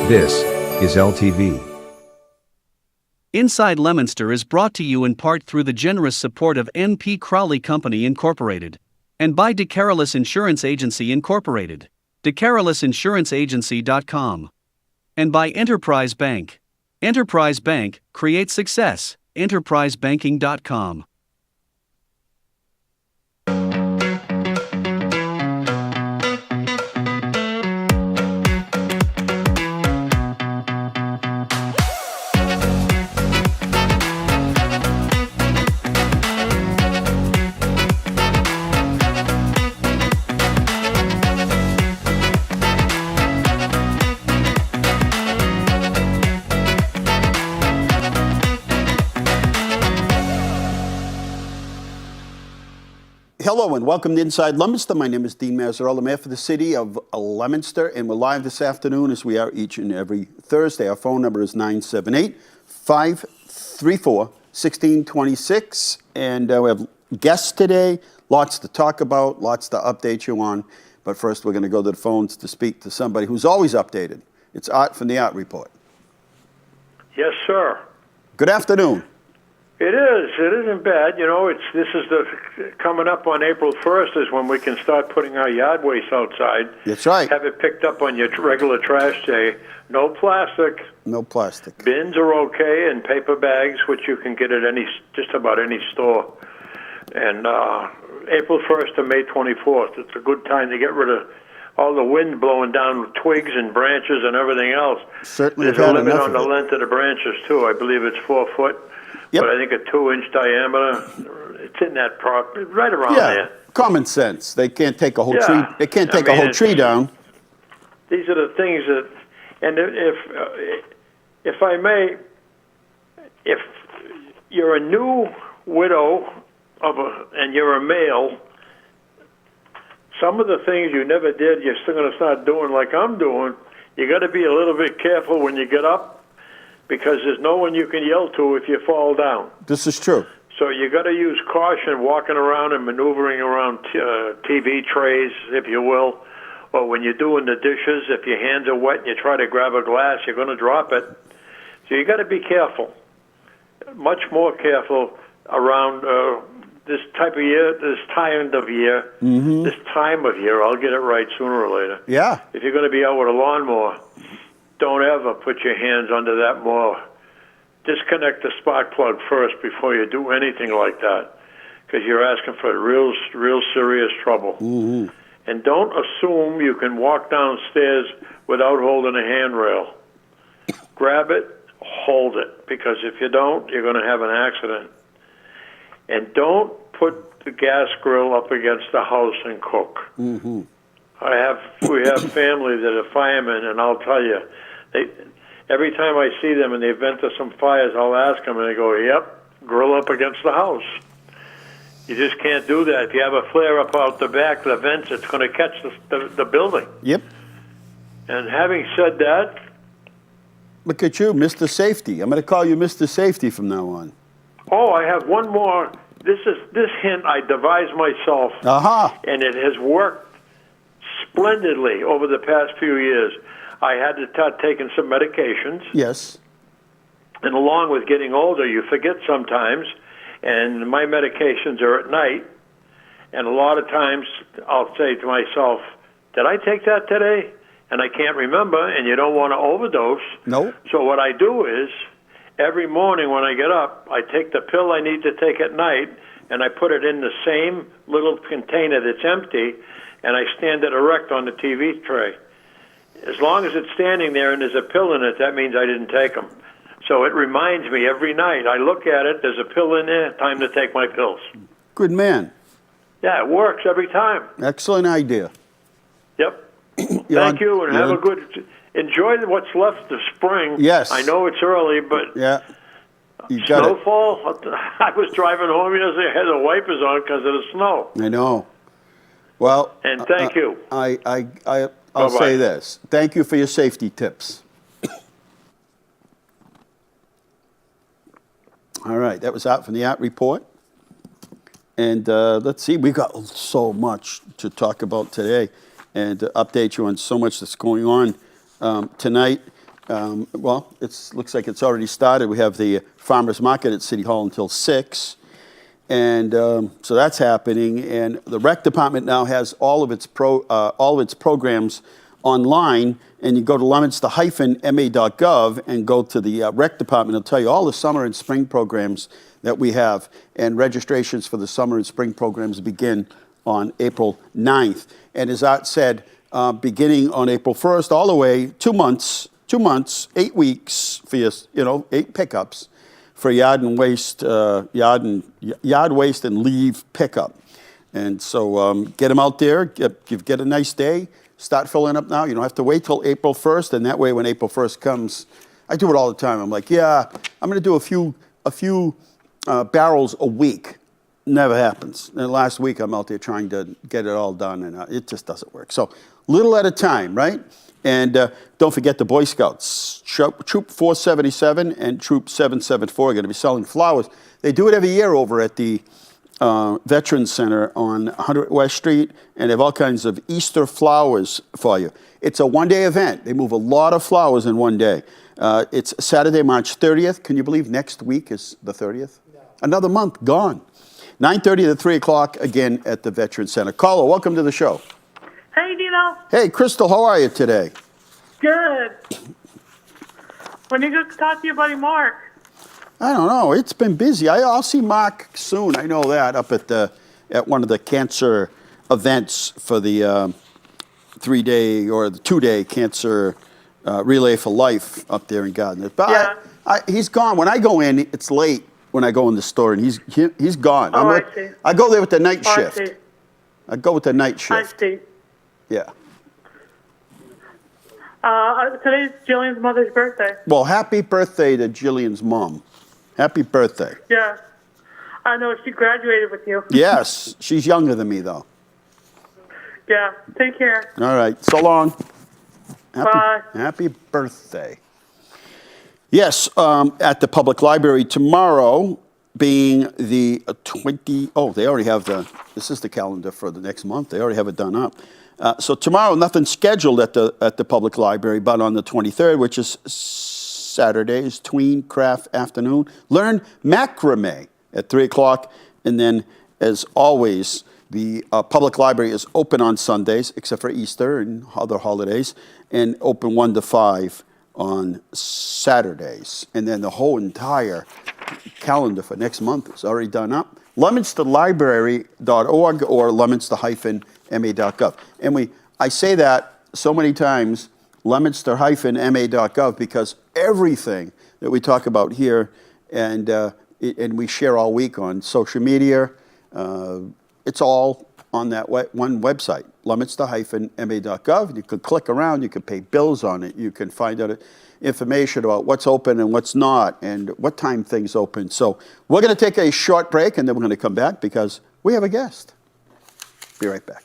This is LTV. Inside Leominster is brought to you in part through the generous support of N.P. Crowley Company Incorporated and by DeCarolis Insurance Agency Incorporated, DeCarolisinsuranceagency.com, and by Enterprise Bank. Enterprise Bank, create success, enterprisebanking.com. Hello and welcome to Inside Leominster. My name is Dean Mazzarella, Mayor for the city of Leominster, and we're live this afternoon as we are each and every Thursday. Our phone number is 978-534-1626, and we have guests today, lots to talk about, lots to update you on, but first we're going to go to the phones to speak to somebody who's always updated. It's Art from the Art Report. Yes, sir. Good afternoon. It is. It isn't bad. You know, coming up on April 1st is when we can start putting our yard waste outside. That's right. Have it picked up on your regular trash day. No plastic. No plastic. Bins are okay, and paper bags, which you can get at just about any store. And April 1st to May 24th, it's a good time to get rid of all the wind blowing down twigs and branches and everything else. Certainly. There's a limit on the length of the branches, too. I believe it's 4 foot. Yep. But I think a 2-inch diameter, it's in that right around there. Common sense. They can't take a whole tree. They can't take a whole tree down. These are the things that, and if I may, if you're a new widow and you're a male, some of the things you never did, you're still going to start doing like I'm doing. You got to be a little bit careful when you get up, because there's no one you can yell to if you fall down. This is true. So you got to use caution walking around and maneuvering around TV trays, if you will, or when you're doing the dishes, if your hands are wet and you try to grab a glass, you're going to drop it. So you got to be careful, much more careful around this type of year, this time of year, this time of year. I'll get it right sooner or later. Yeah. If you're going to be out with a lawnmower, don't ever put your hands under that mower. Disconnect the spark plug first before you do anything like that, because you're asking for real serious trouble. And don't assume you can walk downstairs without holding a handrail. Grab it, hold it, because if you don't, you're going to have an accident. And don't put the gas grill up against the house and cook. We have family that are firemen, and I'll tell you, every time I see them in the event of some fires, I'll ask them, and they go, yep, grill up against the house. You just can't do that. If you have a flare up out the back, the vents, it's going to catch the building. Yep. And having said that... Look at you, Mr. Safety. I'm going to call you Mr. Safety from now on. Oh, I have one more. This hint I devised myself, and it has worked splendidly over the past few years. I had to start taking some medications. Yes. And along with getting older, you forget sometimes. And my medications are at night. And a lot of times I'll say to myself, did I take that today? And I can't remember, and you don't want to overdose. No. So what I do is, every morning when I get up, I take the pill I need to take at night, and I put it in the same little container that's empty, and I stand it erect on the TV tray. As long as it's standing there and there's a pill in it, that means I didn't take them. So it reminds me every night. I look at it, there's a pill in there, time to take my pills. Good man. Yeah, it works every time. Excellent idea. Yep. Thank you, and have a good... Enjoy what's left of spring. Yes. I know it's early, but... Yeah. You got snowfall? I was driving home yesterday, I had the wipers on because of the snow. I know. Well... And thank you. I'll say this. Thank you for your safety tips. All right, that was out from the Art Report. And let's see, we've got so much to talk about today and to update you on so much that's going on tonight. Well, it looks like it's already started. We have the farmers market at City Hall until 6. And so that's happening. And the rec department now has all of its programs online. And you go to leominster-ma.gov and go to the rec department. It'll tell you all the summer and spring programs that we have. And registrations for the summer and spring programs begin on April 9th. And as Art said, beginning on April 1st, all the way 2 months, 8 weeks for your, 8 pickups for yard waste and leave pickup. And so get them out there, get a nice day, start filling up now. You don't have to wait till April 1st, and that way when April 1st comes, I do it all the time. I'm like, yeah, I'm gonna do a few barrels a week. Never happens. And last week I'm out there trying to get it all done, and it just doesn't work. So little at a time, right? And don't forget the Boy Scouts. Troop 477 and Troop 774 are going to be selling flowers. They do it every year over at the Veterans Center on 100 West Street, and they have all kinds of Easter flowers for you. It's a one-day event. They move a lot of flowers in one day. It's Saturday, March 30th. Can you believe next week is the 30th? No. Another month gone. 9:30 to 3 o'clock, again at the Veterans Center. Caller, welcome to the show. Hey, Dino. Hey, Crystal, how are you today? Good. When you get to talk to your buddy Mark? I don't know. It's been busy. I'll see Mark soon. I know that up at one of the cancer events for the 3-day or the 2-day cancer relay for life up there in Gardner. But yeah. He's gone. When I go in, it's late when I go in the store, and he's gone. Oh, I see. I go there with the night shift. I see. I go with the night shift. I see. Yeah. Today's Jillian's mother's birthday. Well, happy birthday to Jillian's mom. Happy birthday. Yeah. I know she graduated with you. Yes. She's younger than me, though. Yeah. Take care. All right. So long. Bye. Happy birthday. Yes, at the public library tomorrow, being the 20. Oh, they already have this is the calendar for the next month. They already have it done up. So tomorrow, nothing scheduled at the public library, but on the 23rd, which is Saturday's Tween Craft Afternoon, learn macrame at 3 o'clock. And then, as always, the public library is open on Sundays, except for Easter and other holidays, and open 1 to 5 on Saturdays. And then the whole entire calendar for next month is already done up. LeominsterLibrary.org or Leominster-ma.gov. And I say that so many times, Leominster-ma.gov, because everything that we talk about here and we share all week on social media, it's all on that one website, Leominster-ma.gov. You could click around, you could pay bills on it, you can find out information about what's open and what's not, and what time things open. So we're going to take a short break, and then we're going to come back because we have a guest. Be right back.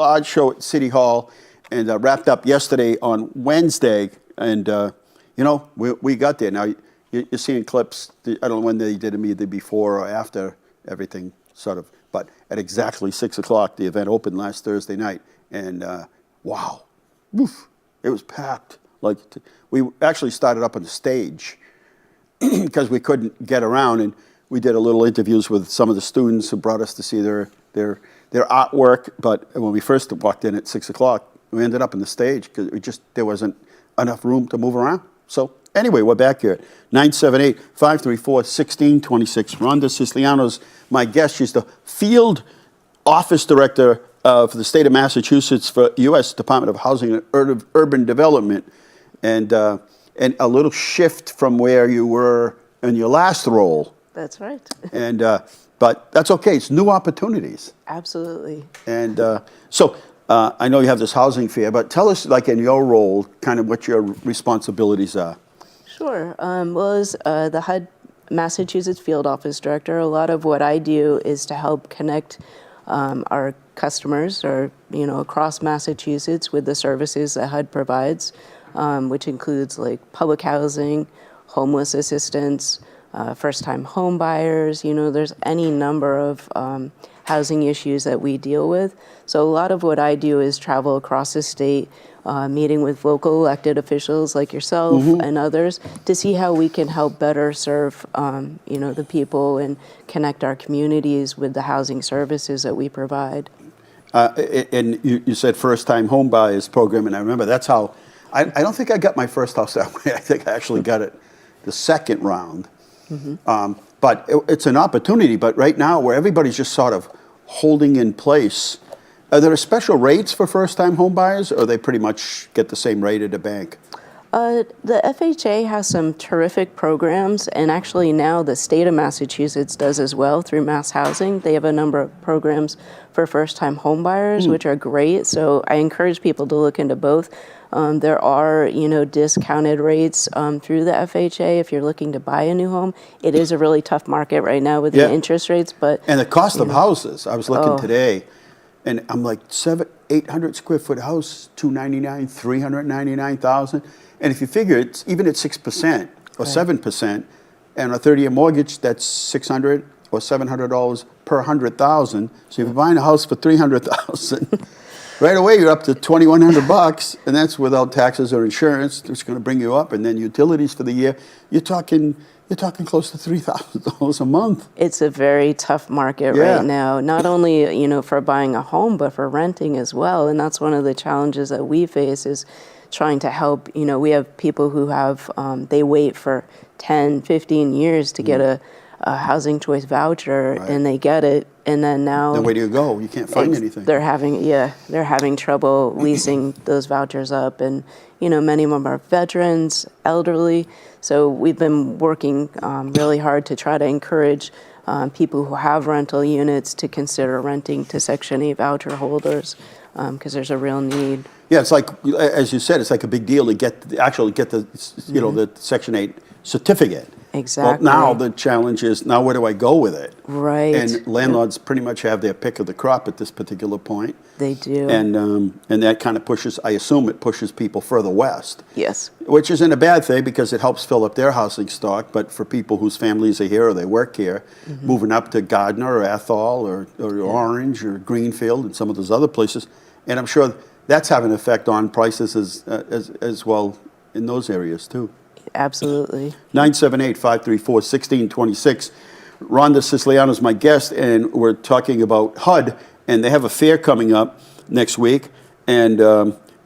large show at City Hall, and wrapped up yesterday on Wednesday. And we got there. Now you're seeing clips. I don't know when they did them, either before or after everything, sort of. But at exactly 6 o'clock, the event opened last Thursday night, and wow, woof, it was packed. Like we actually started up on the stage because we couldn't get around, and we did a little interviews with some of the students who brought us to see their artwork. But when we first walked in at 6 o'clock, we ended up on the stage because there wasn't enough room to move around. So anyway, we're back here. 978-534-1626. Rhonda Siciliano's my guest. She's the field office director for the state of Massachusetts for U.S. Department of Housing and Urban Development, and a little shift from where you were in your last role. That's right. And but that's okay. It's new opportunities. Absolutely. And so I know you have this housing fair, but tell us, like in your role, kind of what your responsibilities are. Sure. Well, as the HUD Massachusetts Field Office Director, a lot of what I do is to help connect our customers, or across Massachusetts, with the services that HUD provides, which includes like public housing, homeless assistance, first-time home buyers. There's any number of housing issues that we deal with. So a lot of what I do is travel across the state, meeting with local elected officials like yourself and others to see how we can help better serve, the people and connect our communities with the housing services that we provide. And you said first-time home buyers program, and I remember that's how, I don't think I got my first house that way. I think I actually got it the second round. But it's an opportunity. But right now, where everybody's just sort of holding in place, are there special rates for first-time home buyers, or they pretty much get the same rate at a bank? The FHA has some terrific programs, and actually now the state of Massachusetts does as well through Mass Housing. They have a number of programs for first-time home buyers, which are great. So I encourage people to look into both. There are, discounted rates through the FHA if you're looking to buy a new home. It is a really tough market right now with the interest rates, but and the cost of houses. I was looking today, and I'm like 800 square foot house, $299,000, $399,000. And if you figure it's even at 6% or 7%, and a 30-year mortgage, that's $600 or $700 per 100,000. So if you're buying a house for $300,000. Right away, you're up to $2,100, and that's without taxes or insurance. It's going to bring you up, and then utilities for the year. You're talking close to $3,000 a month. It's a very tough market right now. Not only for buying a home, but for renting as well. And that's one of the challenges that we face is trying to help. We have people who have they wait for 10, 15 years to get a housing choice voucher, and they get it. And then now, where do you go? You can't find anything. They're having trouble leasing those vouchers up, and many of them are veterans, elderly. So we've been working really hard to try to encourage people who have rental units to consider renting to Section 8 voucher holders, because there's a real need. Yeah, it's like, as you said, it's like a big deal to get the the Section 8 certificate. Exactly. Well, now the challenge is, now where do I go with it? Right. And landlords pretty much have their pick of the crop at this particular point. They do. And that kind of pushes, I assume it pushes people further west. Yes. Which isn't a bad thing because it helps fill up their housing stock, but for people whose families are here or they work here, moving up to Gardner or Athol or Orange or Greenfield and some of those other places, and I'm sure that's having an effect on prices as well in those areas too. Absolutely. 978-534-1626. Rhonda Siciliano is my guest, and we're talking about HUD, and they have a fair coming up next week, and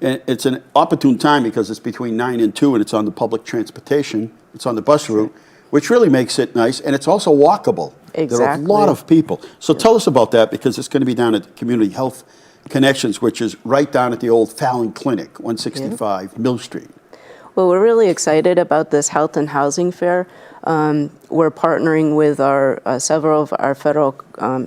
it's an opportune time because it's between 9 and 2, and it's on the public transportation. It's on the bus route, which really makes it nice, and it's also walkable. Exactly. There are a lot of people. So tell us about that, because it's going to be down at Community Health Connections, which is right down at the old Fallon Clinic, 165 Mill Street. Well, we're really excited about this health and housing fair. We're partnering with several of our federal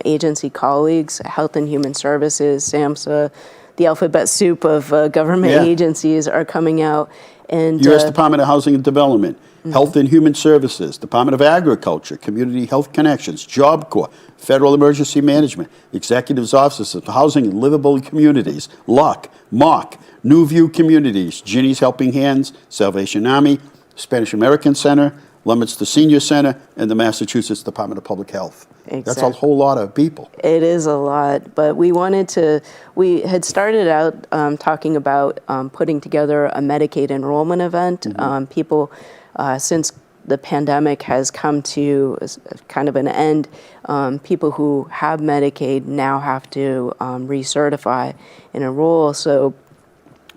agency colleagues, Health and Human Services, SAMHSA, the alphabet soup of government agencies are coming out. And U.S. Department of Housing and Development, Health and Human Services, Department of Agriculture, Community Health Connections, Job Corps, Federal Emergency Management, Executive's Office of Housing and Livable Communities, LUC, MOC, New View Communities, Ginny's Helping Hands, Salvation Army, Spanish American Center, Leominster Senior Center, and the Massachusetts Department of Public Health. Exactly. That's a whole lot of people. It is a lot, but we had started out talking about putting together a Medicaid enrollment event. People, since the pandemic has come to kind of an end, people who have Medicaid now have to recertify and enroll. So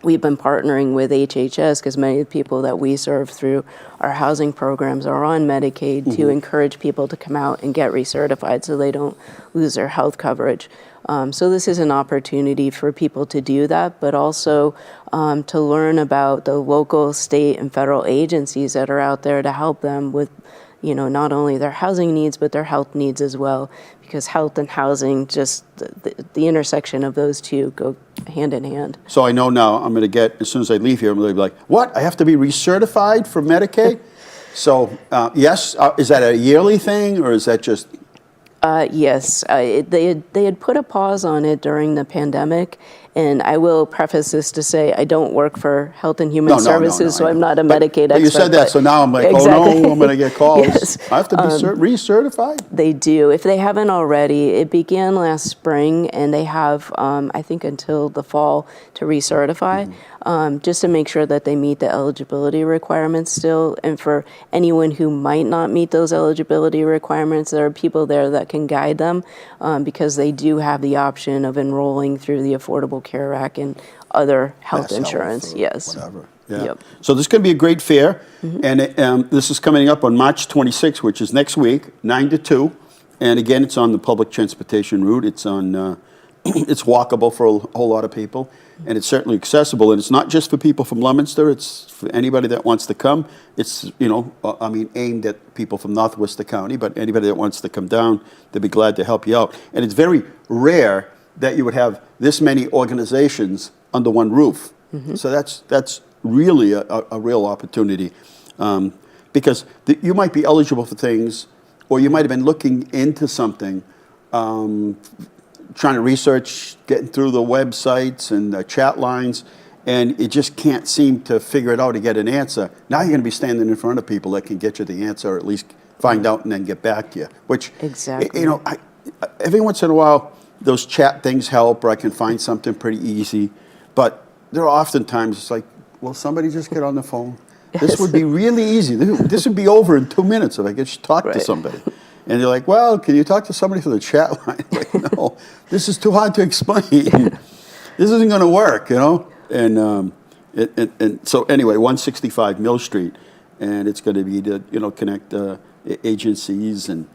we've been partnering with HHS because many of the people that we serve through our housing programs are on Medicaid to encourage people to come out and get recertified so they don't lose their health coverage. So this is an opportunity for people to do that, but also to learn about the local, state, and federal agencies that are out there to help them with, not only their housing needs, but their health needs as well. Because health and housing, just the intersection of those two go hand in hand. So I know now I'm going to get, as soon as I leave here, I'm going to be like, what? I have to be recertified for Medicaid? So, yes, is that a yearly thing, or is that just... Yes, they had put a pause on it during the pandemic, and I will preface this to say I don't work for Health and Human Services, so I'm not a Medicaid expert. But you said that, so now I'm like, exactly. Oh no, I'm going to get calls. Yes. I have to be recertified? They do. If they haven't already, it began last spring, and they have, I think, until the fall to recertify, just to make sure that they meet the eligibility requirements still. And for anyone who might not meet those eligibility requirements, there are people there that can guide them because they do have the option of enrolling through the Affordable Care Act and other health insurance. Yes. Whatever. Yeah. Yep. So this is going to be a great fair, and this is coming up on March 26th, which is next week, 9 to 2. And again, it's on the public transportation route. It's on, it's walkable for a whole lot of people, and it's certainly accessible. And it's not just for people from Leominster. It's for anybody that wants to come. It's, aimed at people from Northwester County, but anybody that wants to come down, they'll be glad to help you out. And it's very rare that you would have this many organizations under one roof. So that's really a real opportunity, because you might be eligible for things, or you might have been looking into something, trying to research, getting through the websites and the chat lines, and you just can't seem to figure it out to get an answer. Now you're going to be standing in front of people that can get you the answer, or at least find out and then get back to you. Which, exactly. Every once in a while, those chat things help, or I can find something pretty easy. But there are often times it's like, will somebody just get on the phone? This would be really easy. This would be over in 2 minutes if I could just talk to somebody. And you're like, well, can you talk to somebody from the chat line? Like, no, this is too hard to explain. This isn't going to work, And so anyway, 165 Mill Street, and it's going to be to connect agencies and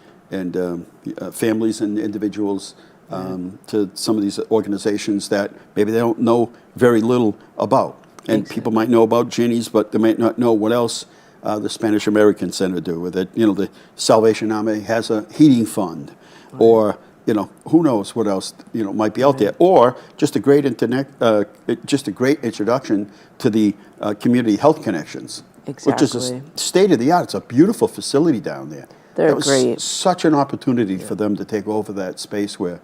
families and individuals to some of these organizations that maybe they don't know very little about. And people might know about Ginny's, but they might not know what else the Spanish American Center do with it. The Salvation Army has a heating fund, or who knows what else might be out there, or just a great introduction to the Community Health Connections, which is a state of the art. It's a beautiful facility down there. They're that was great. Such an opportunity for them to take over that space where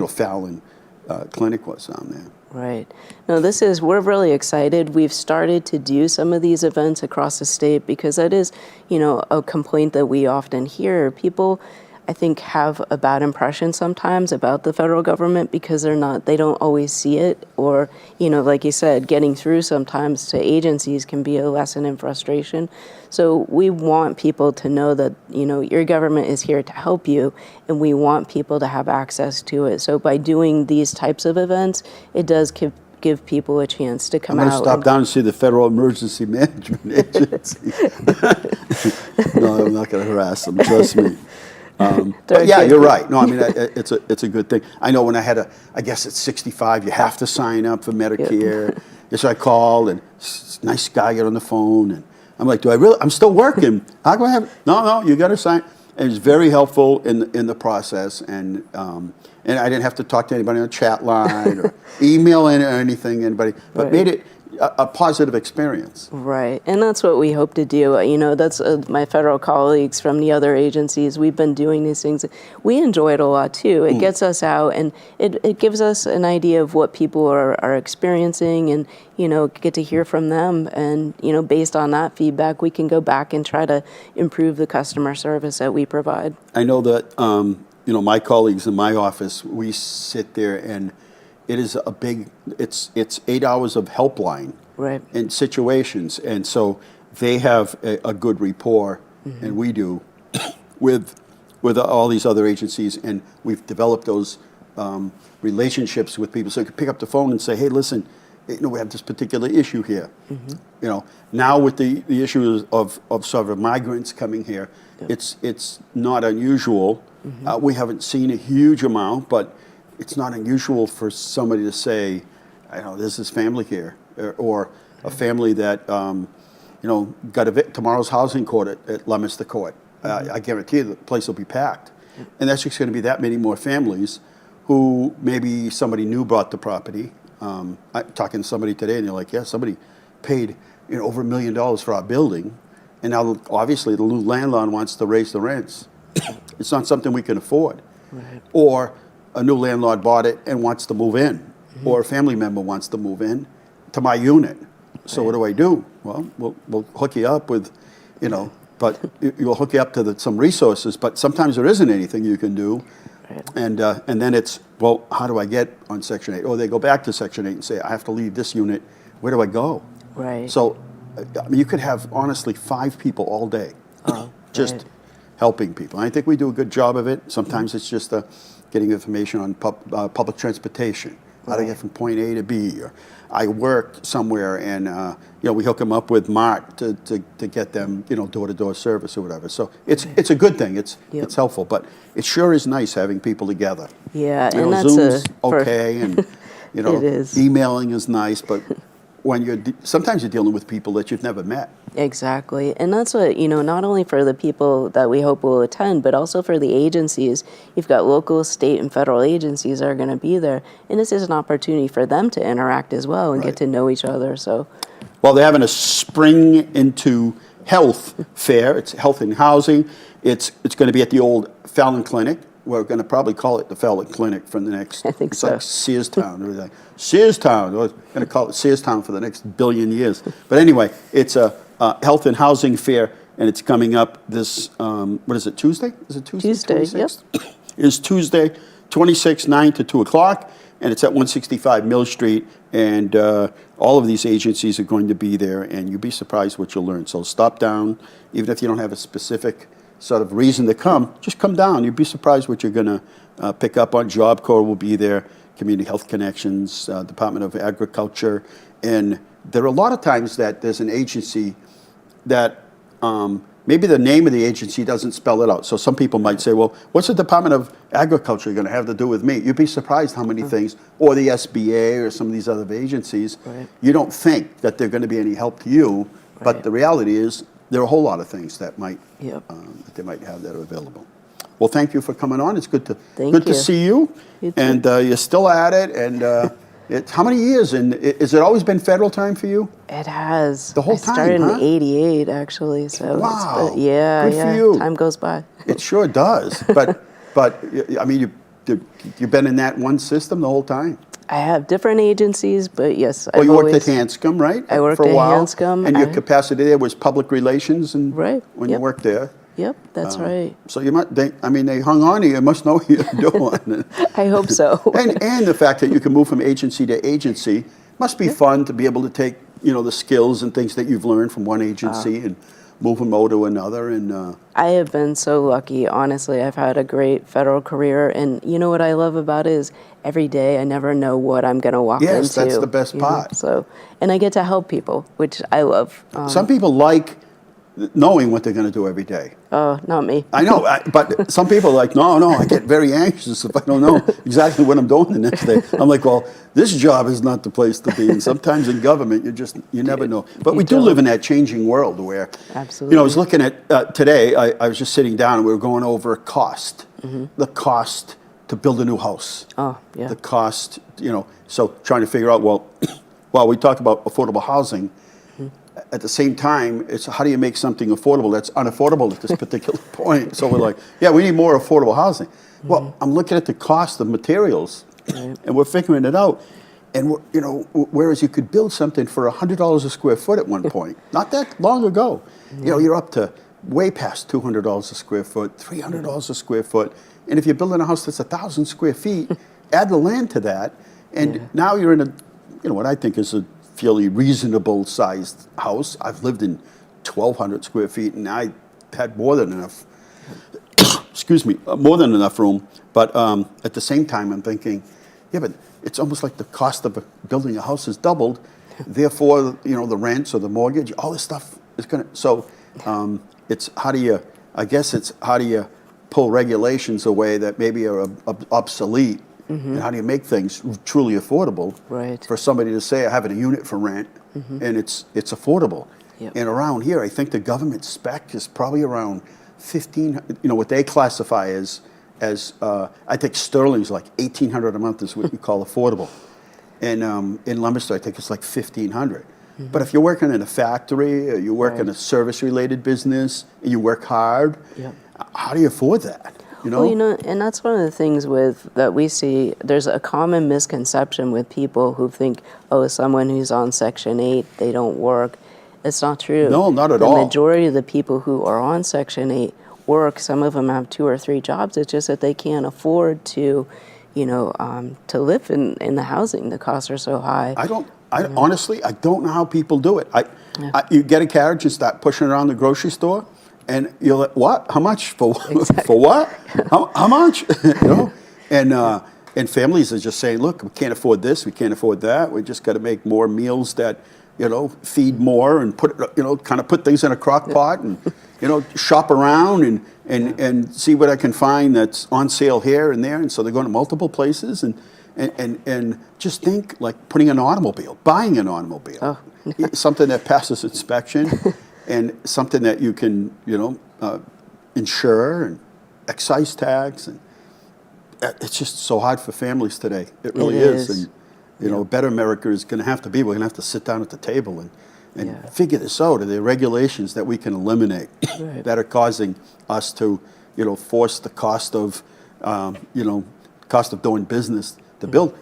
Fallon Clinic was down there. Right. No, we're really excited. We've started to do some of these events across the state because that is, a complaint that we often hear. People, I think, have a bad impression sometimes about the federal government because they don't always see it, or, like you said, getting through sometimes to agencies can be a lesson in frustration. So we want people to know that, your government is here to help you, and we want people to have access to it. So by doing these types of events, it does give people a chance to come out. I'm going to stop down and see the Federal Emergency Management Agency. No, I'm not going to harass them, trust me. But yeah, you're right. No, I mean, it's a good thing. I know when I guess at 65, you have to sign up for Medicare. So I called, and nice guy got on the phone, and I'm like, I'm still working. How can I have it? No, you got to sign. And it's very helpful in the process, and I didn't have to talk to anybody on the chat line or email in or anything, but made it a positive experience. Right, and that's what we hope to do. You know, that's my federal colleagues from the other agencies. We've been doing these things. We enjoy it a lot too. It gets us out, and it gives us an idea of what people are experiencing, and you know, get to hear from them. And you know, based on that feedback, we can go back and try to improve the customer service that we provide. I know that you know, my colleagues in my office, we sit there and it is a big, it's 8 hours of helpline Right. in situations. And so they have a good rapport, and we do, with all these other agencies. And we've developed those relationships with people. So you can pick up the phone and say, hey, listen, you know, we have this particular issue here. You know, now with the issue of sort of migrants coming here, it's not unusual. We haven't seen a huge amount, but it's not unusual for somebody to say, I know there's this family here, or a family that, you know, got tomorrow's housing court at Leominster Court. I guarantee you the place will be packed. And that's just going to be that many more families who maybe somebody new bought the property. I'm talking to somebody today, and they're like, yeah, somebody paid, you know, over $1 million for our building, and now obviously the new landlord wants to raise the rents. It's not something we can afford. Right. Or a new landlord bought it and wants to move in, or a family member wants to move in to my unit. So what do I do? Well, we'll hook you up with, you know, but you'll hook you up to some resources, but sometimes there isn't anything you can do. Right. And then it's, well, how do I get on Section 8? Or they go back to Section 8 and say, I have to leave this unit. Where do I go? Right. So, I mean, you could have, honestly, 5 people all day just helping people. I think we do a good job of it. Sometimes it's just getting information on public transportation, how to get from point A to B. Or I work somewhere, and you know, we hook them up with Mart to get them, you know, door-to-door service or whatever. So it's a good thing. It's helpful, but it sure is nice having people together. Yeah, You know, and that's Zoom's okay, and you know, It is. emailing is nice, but when sometimes you're dealing with people that you've never met. Exactly. And that's what, you know, not only for the people that we hope will attend, but also for the agencies. You've got local, state, and federal agencies that are going to be there. And this is an opportunity for them to interact as well and get to know each other. So, Well, they're having a spring into health fair. It's health and housing. It's going to be at the old Fallon Clinic. We're going to probably call it the Fallon Clinic for the next. I think it's so. like Sears Town. Or like Sears Town. We're going to call it Sears Town for the next billion years. But anyway, it's a health and housing fair, and it's coming up this. What is it? Tuesday? Is it Tuesday? Tuesday. Yep. Is Tuesday, 26, 9 to 2 o'clock, and it's at 165 Mill Street, and all of these agencies are going to be there, and you'll be surprised what you'll learn. So stop down, even if you don't have a specific sort of reason to come, just come down. You'll be surprised what you're going to pick up on. Job Corps will be there, Community Health Connections, Department of Agriculture, and there are a lot of times that there's an agency that maybe the name of the agency doesn't spell it out. So some people might say, well, what's the Department of Agriculture going to have to do with me? You'd be surprised how many things, or the SBA or some of these other agencies, you don't think that they're going to be any help to you, but the reality is there are a whole lot of things that might that they might have that are available. Well, thank you for coming on. It's good to see you. You too. And you're still at it. And how many years? And has it always been federal time for you? It has. The whole I started time, huh? in '88, actually. So Wow. it's been, yeah, Good for you. Time goes by. It sure does. But I mean, you've been in that one system the whole time. I have different agencies, but yes, Well, I've you worked always, at Hanscom, right? I worked for a at while, Hanscom. and your capacity there was public relations, and Right, when you yep. worked there. Yep, that's right. So you might. They hung on to you. Must know what you're doing. I hope so. and the fact that you can move from agency to agency must be fun to be able to take the skills and things that you've learned from one agency and move them over to another. And I have been so lucky. Honestly, I've had a great federal career, and you know what I love about it is every day I never know what I'm going to walk into. yes, that's the best you know? part. So, and I get to help people, which I love. Some people like knowing what they're going to do every day. Oh, not me. I know, but some people are like, no, I get very anxious if I don't know exactly what I'm doing the next day. I'm like, well, this job is not the place to be. And sometimes in government, you never know. But we do live in that changing world where, Absolutely. I was looking at today, I was just sitting down and we were going over cost, the cost to build a new house. Oh, yeah. The cost, so trying to figure out, well, while we talk about affordable housing, at the same time, it's how do you make something affordable that's unaffordable at this particular point? So we're like, yeah, we need more affordable housing. Well, I'm looking at the cost of materials, and we're figuring it out. And you know, whereas you could build something for $100 a square foot at one point, not that long ago, you know, you're up to way past $200 a square foot, $300 a square foot. And if you're building a house that's 1,000 square feet, add the land to that, and now you're in a, you know, what I think is a fairly reasonable sized house. I've lived in 1,200 square feet, and I had more than enough, excuse me, more than enough room. But at the same time, I'm thinking, yeah, but it's almost like the cost of building a house has doubled. Therefore, you know, the rents or the mortgage, all this stuff is going to, so it's how do you, I guess it's how do you pull regulations away that maybe are obsolete, and how do you make things truly affordable for somebody to say, I have a unit for rent, and it's affordable. And around here, I think the government spec is probably around 15, you know, what they classify as I think Sterling's like $1,800 a month is what you call affordable. And in Leominster, I think it's like $1,500. But if you're working in a factory, or you work in a service-related business, and you work hard, how do you afford that? You know? Well, you know, and that's one of the things that we see. There's a common misconception with people who think, oh, someone who's on Section 8, they don't work. It's not true. No, not at all. The majority of the people who are on Section 8 work. Some of them have 2 or 3 jobs. It's just that they can't afford to, you know, to live in the housing. The costs are so high. Honestly, I don't know how people do it. You get a carriage and start pushing it around the grocery store, and you're like, what? How much? For what? How much? You know? And families are just saying, look, we can't afford this, we can't afford that. We just got to make more meals that, you know, feed more and put, you know, kind of put things in a crock pot and, you know, shop around and see what I can find that's on sale here and there. And so they're going to multiple places and just think like putting an automobile, buying an automobile, something that passes inspection and something that you can, you know, insure and excise tax. And it's just so hard for families today. It really is. And, you know, a better America is going to have to be, we're going to have to sit down at the table and figure this out. Are there regulations that we can eliminate that are causing us to, you know, force the cost of, you know, cost of doing business to build?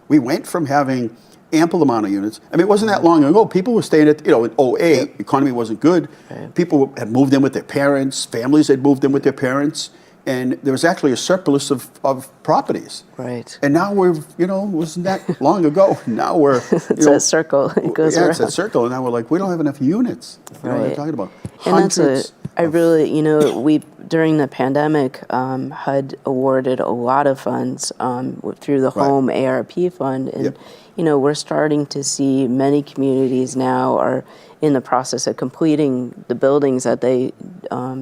We went from having ample amount of units. I mean, it wasn't that long ago. People were staying at, you know, in 2008, economy wasn't good. People had moved in with their parents. Families had moved in with their parents. And there was actually a surplus of properties. Right. And now you know, it wasn't that long ago. Now we're, it's a circle. It goes around. It's a circle. And now we're like, we don't have enough units. You know what I'm talking about? And I really, you know, during the pandemic, HUD awarded a lot of funds through the Home ARP Fund. And, you know, we're starting to see many communities now are in the process of completing the buildings that they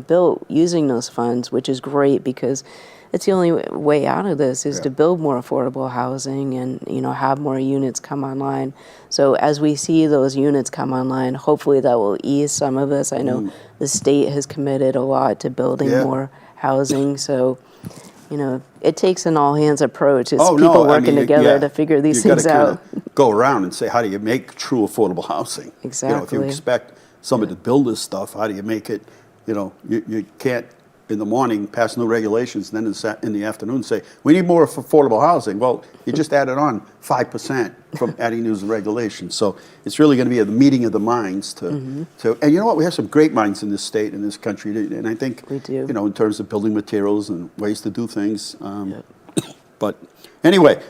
built using those funds, which is great because it's the only way out of this is to build more affordable housing and, you know, have more units come online. So as we see those units come online, hopefully that will ease some of this. I know the state has committed a lot to building more housing. So, you know, it takes an all-hands approach. It's people working together to figure these things out. Go around and say, how do you make true affordable housing? Exactly. You know, if you expect somebody to build this stuff, how do you make it, you know, you can't in the morning pass new regulations and then in the afternoon say, we need more affordable housing. Well, you just added on 5% from adding new regulations. So it's really going to be a meeting of the minds to, and you know what, we have some great minds in this state, in this country, and I think, we do. You know, in terms of building materials and ways to do things. But anyway,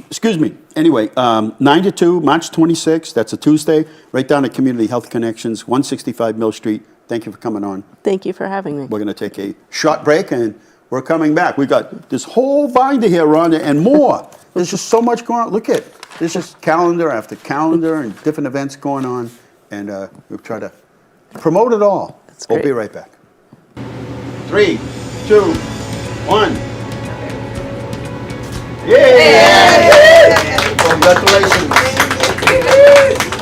excuse me. Anyway, 9 to 2, March 26th, that's a Tuesday, right down at Community Health Connections, 165 Mill Street. Thank you for coming on. Thank you for having me. We're going to take a short break, and we're coming back. We got this whole binder here, Rhonda, and more. There's just so much going on. Look at it. There's just calendar after calendar and different events going on, and we'll try to promote it all. That's great. We'll be right back. 3, 2, 1. Yay! Congratulations.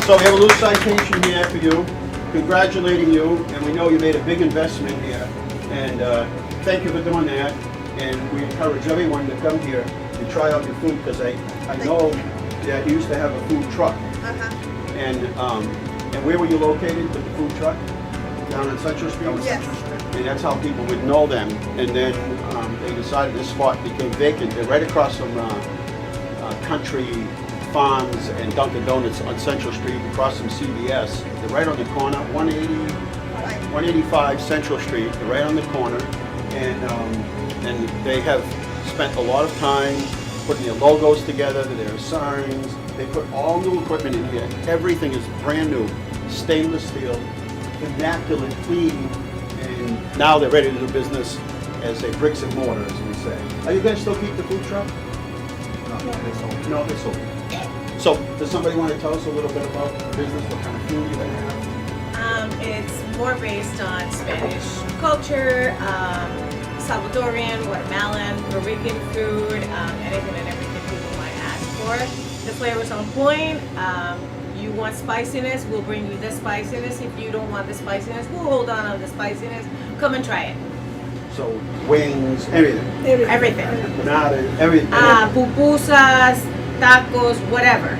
So we have a little citation here for you, congratulating you, and we know you made a big investment here, and thank you for doing that. And we encourage everyone to come here and try out your food, because I know that used to have a food truck. And where were you located with the food truck? Down on Central Street? Yes. And that's how people would know them. And then they decided this spot became vacant. They're right across from Country Farms and Dunkin' Donuts on Central Street, across from CVS. They're right on the corner, 185 Central Street. They're right on the corner. And they have spent a lot of time putting their logos together, their signs. They put all new equipment in here. Everything is brand new, stainless steel, immaculate, clean, and now they're ready to do business as a bricks and mortar, as we say. Are you guys still keep the food truck? No, they sold. So, does somebody want to tell us a little bit about the business, what kind of food you're going to have? It's more based on Spanish culture, Salvadorian, Guatemalan, Puerto Rican food, anything and everything people might ask for. The flavor's on point. You want spiciness, we'll bring you the spiciness. If you don't want the spiciness, we'll hold on the spiciness. Come and try it. So, wings, everything. Everything. Empanadas, everything. Pupusas, tacos, whatever.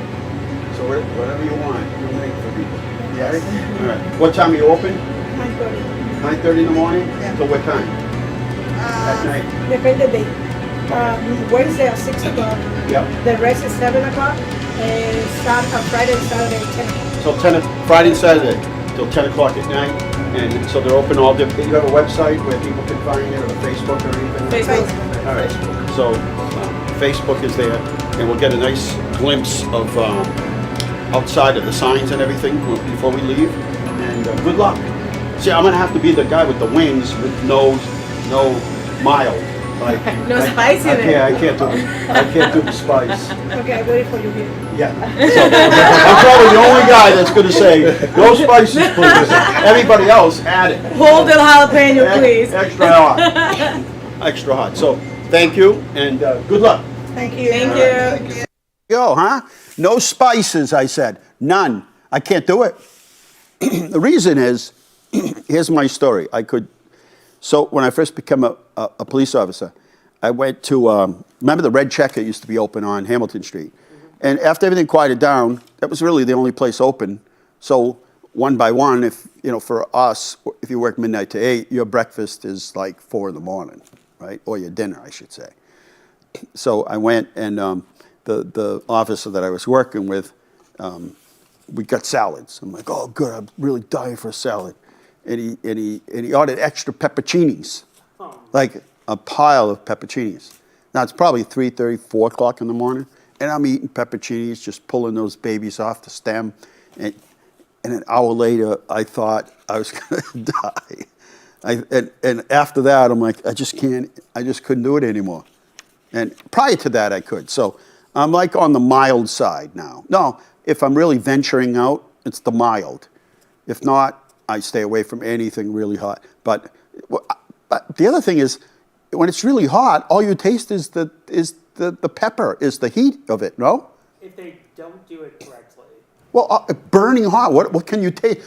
So, whatever you want, you'll make for people. Yes? All right. What time are you open? 9:30. 9:30 in the morning? Yeah. Till what time? At night? Depende day. Wednesday at 6 o'clock. Yep. The rest is 7 o'clock. And Friday and Saturday 10 o'clock. So Friday and Saturday till 10 o'clock at night, and so they're open all day. You have a website where people can find it, or Facebook or anything? Facebook. All right. So Facebook is there, and we'll get a nice glimpse of outside of the signs and everything before we leave. And good luck. See, I'm gonna have to be the guy with the wings with no mild. Like, No spice in it. I can't do the spice. Okay, I'm waiting for you here. Yeah. So, I'm probably the only guy that's going to say, no spices, please. Everybody else, add it. Hold the jalapeno, please. Extra hot. Extra hot. So, thank you, and good luck. Thank you. Thank you. Go, huh? No spices, I said. None. I can't do it. The reason is, here's my story. So when I first became a police officer, I went to, remember the Red Checker used to be open on Hamilton Street? And after everything quieted down, that was really the only place open. So one by one, for us, if you work midnight to 8, your breakfast is like 4 in the morning, right? Or your dinner, I should say. So I went, and the officer that I was working with, we got salads. I'm like, oh, good, I'm really dying for a salad. And he ordered extra pepperoncinis, like a pile of pepperoncinis. Now it's probably 3:30, 4 o'clock in the morning, and I'm eating pepperoncinis, just pulling those babies off the stem. And an hour later, I thought I was going to die. And after that, I'm like, I just couldn't do it anymore. And prior to that, I could. So I'm like on the mild side now. No, if I'm really venturing out, it's the mild. If not, I stay away from anything really hot. But the other thing is, when it's really hot, all you taste is the pepper, is the heat of it, no? If they don't do it correctly. Well, burning hot, what can you taste?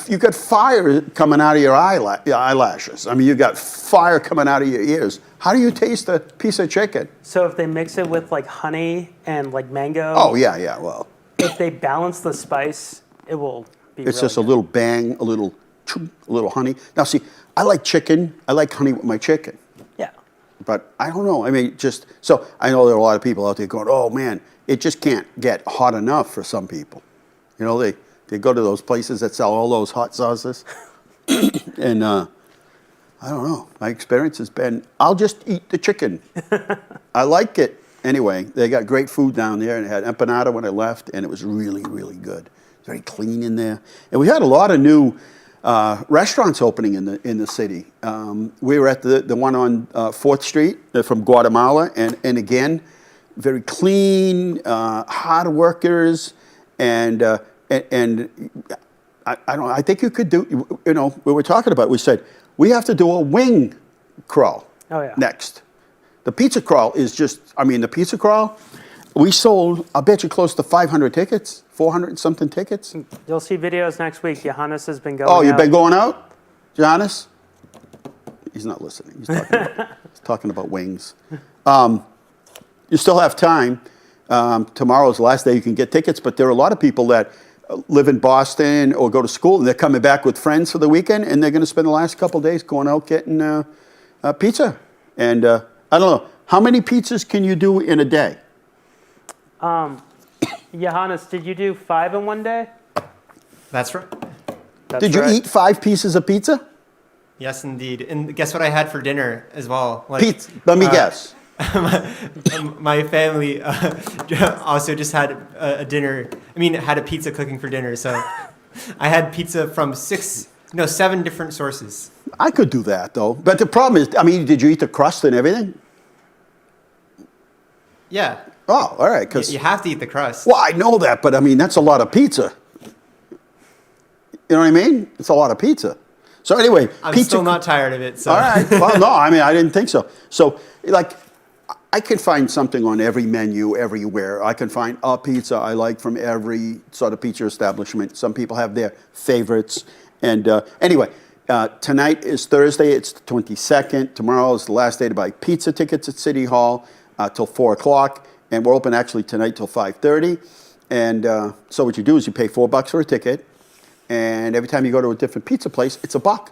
You got fire coming out of your eyelashes. I mean, you got fire coming out of your ears. How do you taste a piece of chicken? So if they mix it with like honey and like mango. Oh, yeah, well. If they balance the spice, it will be It's really just a good. little bang, a little honey. Now, see, I like chicken. I like honey with my chicken. Yeah. But I don't know. I mean, so I know there are a lot of people out there going, oh, man, it just can't get hot enough for some people. You know, they go to those places that sell all those hot sauces. And I don't know. My experience has been, I'll just eat the chicken. I like it. Anyway, they got great food down there, and it had empanada when I left, and it was really, really good. Very clean in there. And we had a lot of new restaurants opening in the city. We were at the one on 4th Street from Guatemala, and again, very clean, hard workers, and I think you could do, we were talking about, we said, we have to do a wing crawl next. The pizza crawl is the pizza crawl, we sold, I bet you, close to 500 tickets, 400 and something tickets. You'll see videos next week. Johannes has been going Oh, you've out. been going out? Johannes? He's not listening. He's talking about wings. You still have time. Tomorrow's the last day you can get tickets, but there are a lot of people that live in Boston or go to school, and they're coming back with friends for the weekend, and they're going to spend the last couple of days going out getting pizza. And I don't know, how many pizzas can you do in a day? Johannes, did you do 5 in one day? That's right. Did you eat 5 pieces of pizza? Yes, indeed. And guess what I had for dinner as well? Like, Pizza. Let me guess. my family also just had a dinner. I mean, had a pizza cooking for dinner. So I had pizza from 7 different sources. I could do that, though. But the problem is, I mean, did you eat the crust and everything? Yeah. Oh, all right. Cause, you have to eat the crust. well, I know that, but I mean, that's a lot of pizza. You know what I mean? It's a lot of pizza. So anyway, I'm pizza. still not tired of it. So. All right. Well, no, I mean, I didn't think so. So, like, I can find something on every menu everywhere. I can find a pizza I like from every sort of pizza establishment. Some people have their favorites. And anyway, tonight is Thursday. It's the 22nd. Tomorrow is the last day to buy pizza tickets at City Hall till 4 o'clock. And we're open actually tonight till 5:30. And so what you do is you pay $4 for a ticket. And every time you go to a different pizza place, it's $1.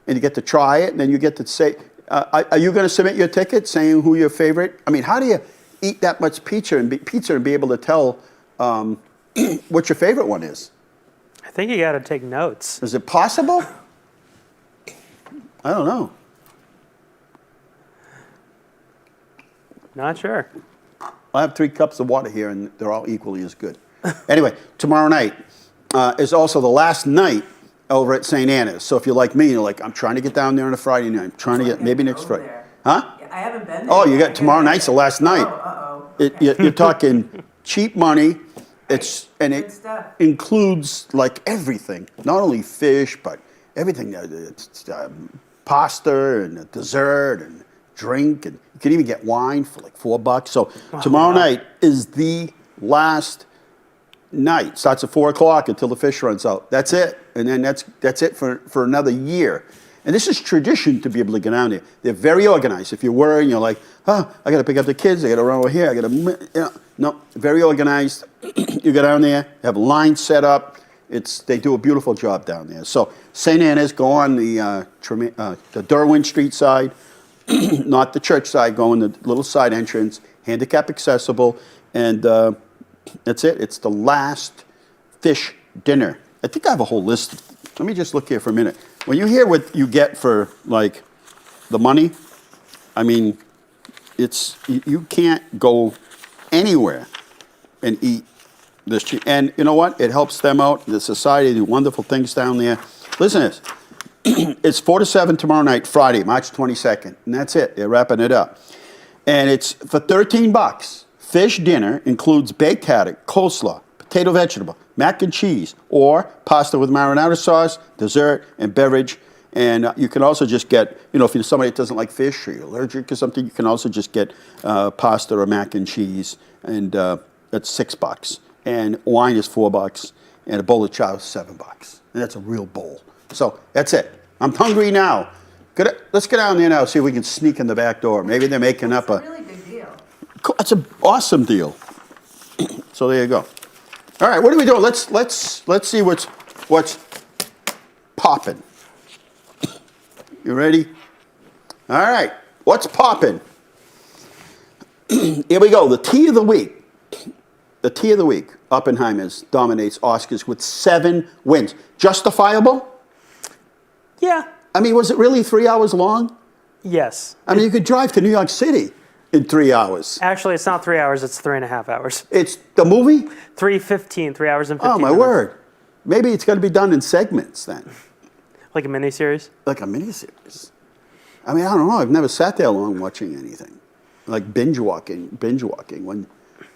And you get to try it, and then you get to say, are you going to submit your ticket saying who your favorite? I mean, how do you eat that much pizza and be able to tell what your favorite one is? I think you got to take notes. Is it possible? I don't know. Not sure. I have 3 cups of water here, and they're all equally as good. Anyway, tomorrow night is also the last night over at St. Anna's. So if you're like me, you're like, I'm trying to get down there on a Friday night. I'm trying to get, maybe next Friday. Huh? I haven't been there. Oh, you got tomorrow night's the last night. You're talking cheap money. It includes like everything, not only fish, but everything. It's pasta and dessert and drink, and you can even get wine for like $4. So tomorrow night is the last night. Starts at 4 o'clock until the fish runs out. That's it, and then that's it for another year. And this is tradition to be able to get down there. They're very organized. If you're worrying, you're like, I got to pick up the kids. I got to run over here. I got to, no, very organized. You go down there, have a line set up. They do a beautiful job down there. So St. Anna's, go on the Derwin Street side, not the church side. Go in the little side entrance, handicap accessible, and that's it. It's the last fish dinner. I think I have a whole list. Let me just look here for a minute. When you hear what you get for like the money, I mean, you can't go anywhere and eat this cheap. And you know what? It helps them out. The society do wonderful things down there. Listen to this. It's 4 to 7 tomorrow night, Friday, March 22nd, and that's it. They're wrapping it up, and it's for $13. Fish dinner includes baked haddock, coleslaw, potato vegetable, mac and cheese, or pasta with marinara sauce, dessert, and beverage. And you can also just get, if you're somebody that doesn't like fish or you're allergic or something, you can also just get pasta or mac and cheese, and that's $6. And wine is $4, and a bowl of chow is $7. And that's a real bowl. So that's it. I'm hungry now. Let's get down there now and see if we can sneak in the back door. Maybe they're making up a Really big deal. It's an awesome deal. So there you go. All right, what are we doing? Let's see what's popping. You ready? All right, what's popping? Here we go. The tea of the week. The tea of the week. Oppenheimer's dominates Oscars with 7 wins. Justifiable? Yeah. I mean, was it really 3 hours long? Yes. I mean, you could drive to New York City in 3 hours. Actually, it's not 3 hours. It's 3.5 hours. It's the movie? 3:15. 3 hours and 15 Oh, my minutes. word. Maybe it's going to be done in segments then. Like a miniseries? Like a miniseries. I mean, I don't know. I've never sat there long watching anything. Like binge walking when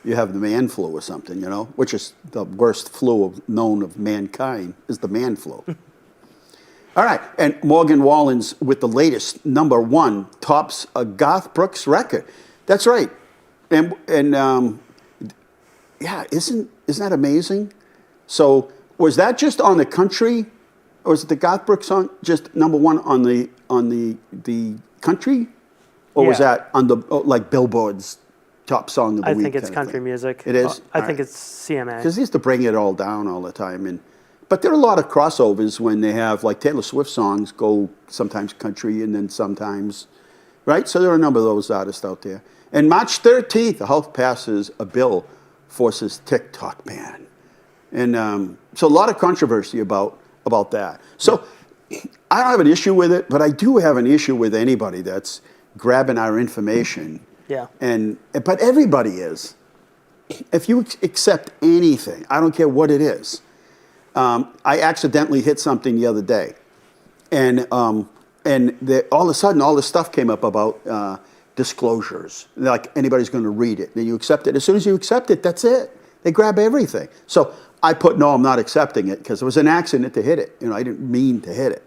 you have the man flu or something, which is the worst flu known of mankind, is the man flu. All right, and Morgan Wallen's with the latest #1 tops a Garth Brooks record. That's right, and yeah, isn't that amazing? So was that just on the country, or was it the Garth Brooks song just #1 on the country, or was that on the like Billboard's top song of the I week. think it's kind of country thing. music. It is? I All think right. it's CMA. Because they used to bring it all down all the time. But there are a lot of crossovers when they have, like Taylor Swift songs go sometimes country and then sometimes, right? So there are a number of those artists out there. And March 13th, the House passes a bill forces TikTok ban. And so a lot of controversy about that. So I don't have an issue with it, but I do have an issue with anybody that's grabbing our information. Yeah. But everybody is. If you accept anything, I don't care what it is. I accidentally hit something the other day, and all of a sudden, all this stuff came up about disclosures. Like anybody's going to read it, and you accept it. As soon as you accept it, that's it. They grab everything. So I put no, I'm not accepting it because it was an accident to hit it. I didn't mean to hit it.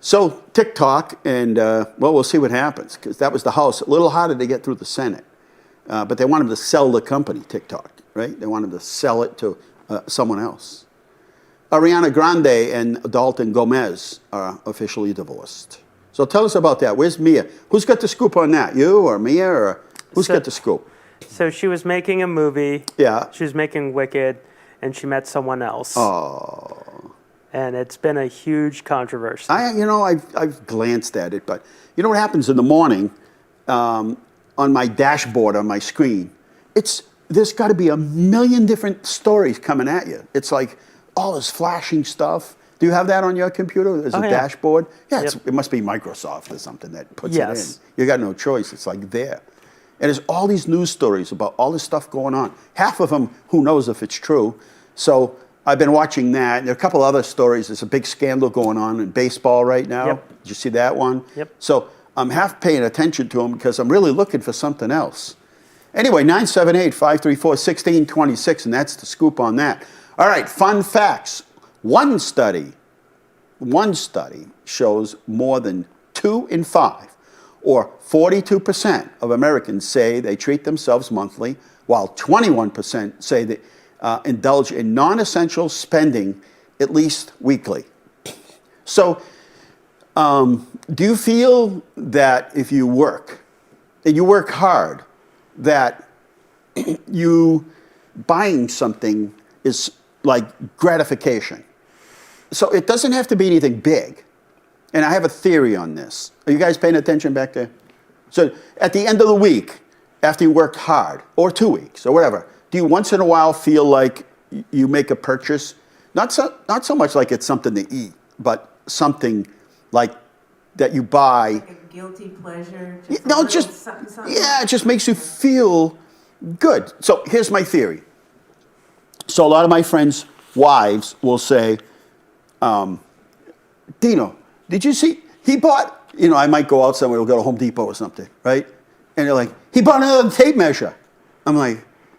So TikTok, and we'll see what happens because that was the House. A little harder to get through the Senate, but they wanted to sell the company TikTok, right? They wanted to sell it to someone else. Ariana Grande and Dalton Gomez are officially divorced. So tell us about that. Where's Mia? Who's got the scoop on that? You or Mia, or who's got the scoop? So she was making a movie. Yeah. She was making Wicked, and she met someone else. Oh. And it's been a huge controversy. I've glanced at it, but you know what happens in the morning on my dashboard on my screen? There's got to be a million different stories coming at you. It's like all this flashing stuff. Do you have that on your computer? There's a dashboard? Yeah, it must be Microsoft or something that puts it in. You got no choice. It's like there. And there's all these news stories about all this stuff going on. Half of them, who knows if it's true. So I've been watching that. And there are a couple other stories. There's a big scandal going on in baseball right now. Yep. Did you see that one? Yep. So I'm half paying attention to them because I'm really looking for something else. Anyway, 978-534-1626, and that's the scoop on that. All right, fun facts. One study shows more than 2 in 5, or 42% of Americans say they treat themselves monthly, while 21% say they indulge in non-essential spending at least weekly. So, do you feel that if you work, and you work hard, that you buying something is like gratification? So it doesn't have to be anything big. And I have a theory on this. Are you guys paying attention back there? So at the end of the week, after you worked hard, or 2 weeks, or whatever, do you once in a while feel like you make a purchase? Not so much like it's something to eat, but something like that you buy. Like a guilty pleasure? Something. Yeah, it just makes you feel good. So here's my theory. So a lot of my friends' wives will say, Dino, did you see, he bought, I might go out somewhere, we'll go to Home Depot or something, right? And they're like, he bought another tape measure. I'm like,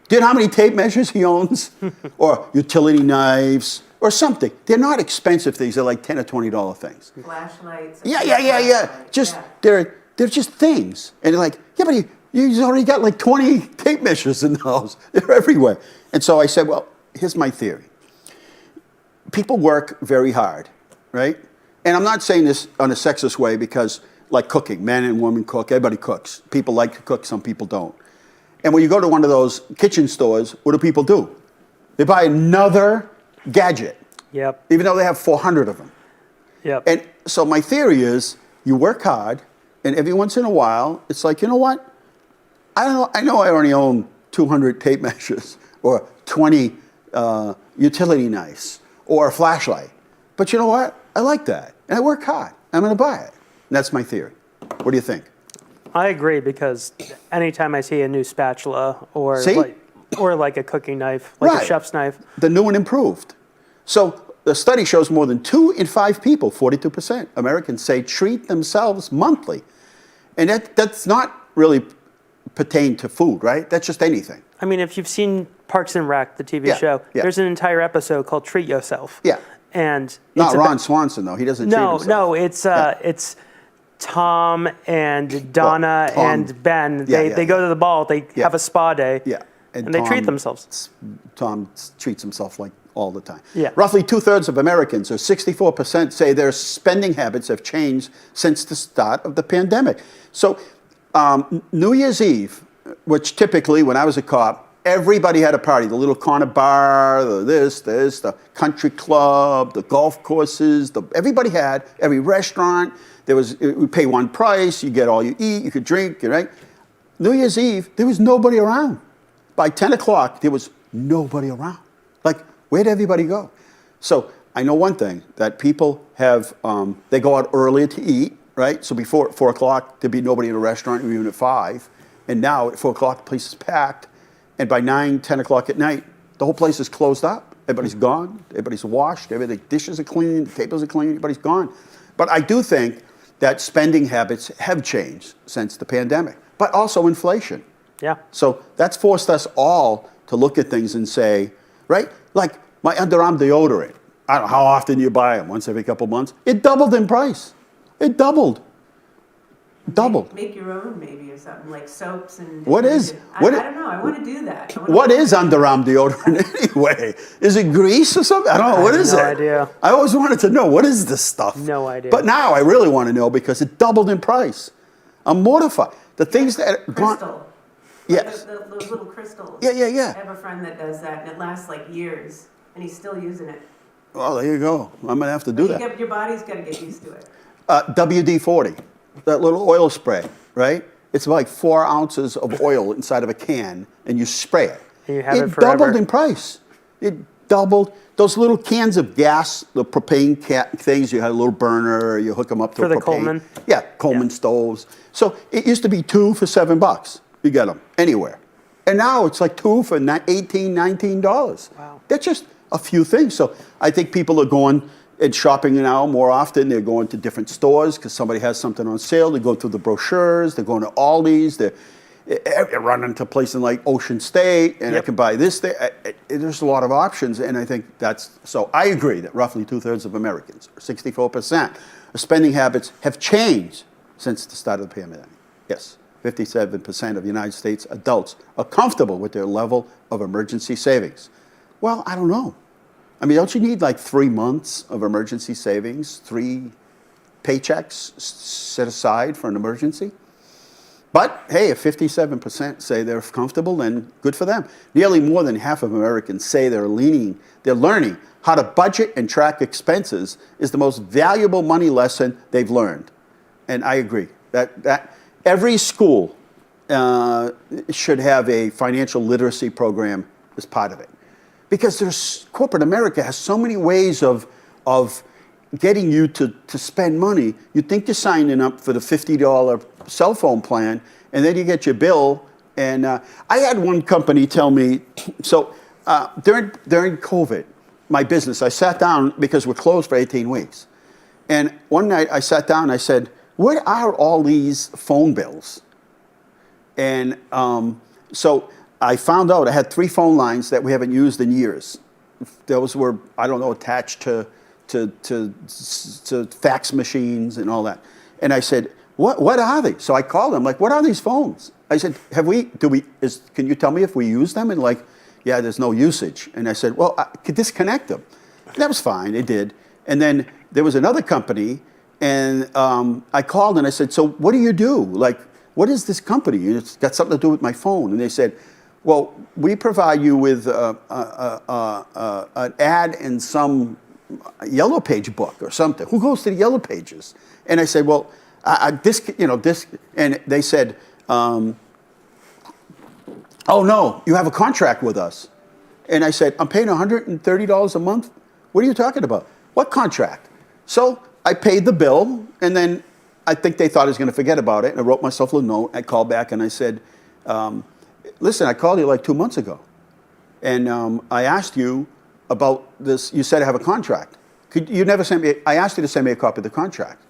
do you know how many tape measures he owns? Or utility knives, or something. They're not expensive things, they're like $10 or $20 things. Flashlights. Yeah. They're just things. And they're like, yeah, but you already got like 20 tape measures in the house. They're everywhere. And so I said, well, here's my theory. People work very hard, right? And I'm not saying this on a sexist way because, like cooking, men and women cook, everybody cooks. People like to cook, some people don't. And when you go to one of those kitchen stores, what do people do? They buy another gadget. Yep. Even though they have 400 of them. Yep. And so my theory is you work hard, and every once in a while, it's like, you know what? I know I only own 200 tape measures or 20 utility knives or a flashlight. But you know what? I like that. And I work hard. I'm going to buy it. And that's my theory. What do you think? I agree because anytime I see a new spatula or like a cooking knife, like a chef's knife. The new and improved. So the study shows more than 2 in 5 people, 42% Americans, say treat themselves monthly. And that's not really pertain to food, right? That's just anything. I mean, if you've seen Parks and Rec, the TV show, there's an entire episode called Treat Yourself. Yeah. And not Ron Swanson, though. He doesn't treat himself. No, it's Tom and Donna and Ben. They go to the ball. They have a spa day. Yeah. And they treat themselves. Tom treats himself like all the time. Yeah. Roughly 2/3 of Americans, or 64%, say their spending habits have changed since the start of the pandemic. So New Year's Eve, which typically when I was a cop, everybody had a party. The little corner bar, the country club, the golf courses. Everybody had, every restaurant. We pay one price, you get all you eat, you could drink, right? New Year's Eve, there was nobody around. By 10 o'clock, there was nobody around. Like, where'd everybody go? So I know one thing, that people have, they go out earlier to eat, right? So before at 4 o'clock, there'd be nobody in a restaurant, even at 5. And now at 4 o'clock, the place is packed. And by 9, 10 o'clock at night, the whole place is closed up. Everybody's gone. Everybody's washed. The dishes are clean. The tables are clean. Everybody's gone. But I do think that spending habits have changed since the pandemic, but also inflation. Yeah. So that's forced us all to look at things and say, right? Like my underarm deodorant. I don't know how often you buy them, once every couple months. It doubled in price. It doubled. Doubled. Make your own, maybe, or something, like soaps and... What is? I don't know. I want to do that. What is underarm deodorant anyway? Is it grease or something? I don't know. What is it? No idea. I always wanted to know, what is this stuff? No idea. But now I really want to know because it doubled in price. I'm mortified. The things that... Crystal. Yes. Those little crystals. Yeah. I have a friend that does that, and it lasts like years, and he's still using it. Well, there you go. I'm going to have to do that. Your body's got to get used to it. WD-40, that little oil spray, right? It's like 4 ounces of oil inside of a can, and you spray it. And you have it forever. Doubled in price. It doubled. Those little cans of gas, the propane things, you had a little burner, you hook them up to For a the propane. Coleman? Yeah, Coleman stoves. So it used to be 2 for $7. You get them anywhere. And now it's like 2 for $18, $19. Wow. That's just a few things. So I think people are going and shopping now more often. They're going to different stores because somebody has something on sale. They go through the brochures. They're going to Aldi's. They're running to places like Ocean State, and I can buy this thing. There's a lot of options, and I think that's... So I agree that roughly 2/3 of Americans, or 64%, of spending habits have changed since the start of the pandemic. Yes, 57% of United States adults are comfortable with their level of emergency savings. Well, I don't know. I mean, don't you need like 3 months of emergency savings, 3 paychecks set aside for an emergency? But hey, if 57% say they're comfortable, then good for them. Nearly more than half of Americans say they're learning how to budget and track expenses is the most valuable money lesson they've learned. And I agree that every school should have a financial literacy program as part of it. Because corporate America has so many ways of getting you to spend money. You think you're signing up for the $50 cell phone plan, and then you get your bill. And I had one company tell me, so during COVID, my business, I sat down because we're closed for 18 weeks. And one night I sat down and I said, what are all these phone bills? And so I found out I had 3 phone lines that we haven't used in years. Those were, I don't know, attached to fax machines and all that. And I said, what are they? So I called them, like, what are these phones? I said, can you tell me if we use them? And like, yeah, there's no usage. And I said, well, I could disconnect them. And that was fine, it did. And then there was another company, and I called and I said, so what do you do? Like, what is this company? It's got something to do with my phone. And they said, well, we provide you with an ad in some yellow page book or something. Who goes to the yellow pages? And I said, well, this, and they said, oh no, you have a contract with us. And I said, I'm paying $130 a month? What are you talking about? What contract? So I paid the bill, and then I think they thought I was going to forget about it. And I wrote myself a little note. I called back and I said, listen, I called you like 2 months ago. And I asked you about this. You said I have a contract. You never sent me, I asked you to send me a copy of the contract.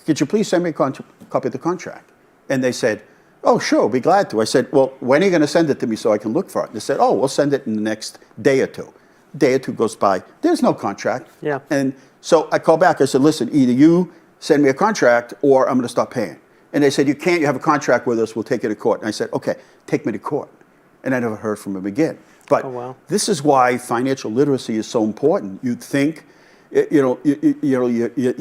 Could you please send me a copy of the contract? And they said, oh, sure, I'll be glad to. I said, well, when are you going to send it to me so I can look for it? They said, oh, we'll send it in the next day or two. A day or two goes by. There's no contract. Yeah. And so I called back. I said, listen, either you send me a contract or I'm going to stop paying. And they said, you can't. You have a contract with us. We'll take you to court. And I said, okay, take me to court. And I never heard from him again. But this is why financial literacy is so important. You think, you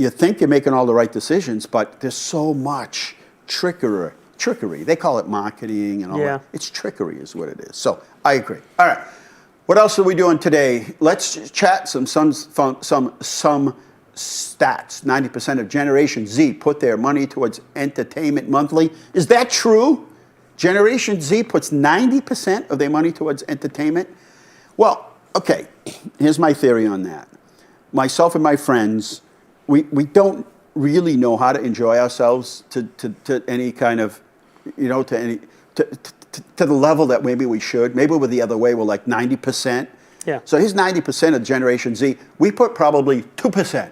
think you're making all the right decisions, but there's so much trickery trickery. They call it marketing and all Yeah. that. It's trickery is what it is. So I agree. All right. What else are we doing today? Let's chat some stats. 90% of Generation Z put their money towards entertainment monthly. Is that true? Generation Z puts 90% of their money towards entertainment? Well, okay, here's my theory on that. Myself and my friends, we don't really know how to enjoy ourselves to any kind of, you know, to the level that maybe we should. Maybe we're the other way, we're like 90%. Yeah. So here's 90% of Generation Z. We put probably 2%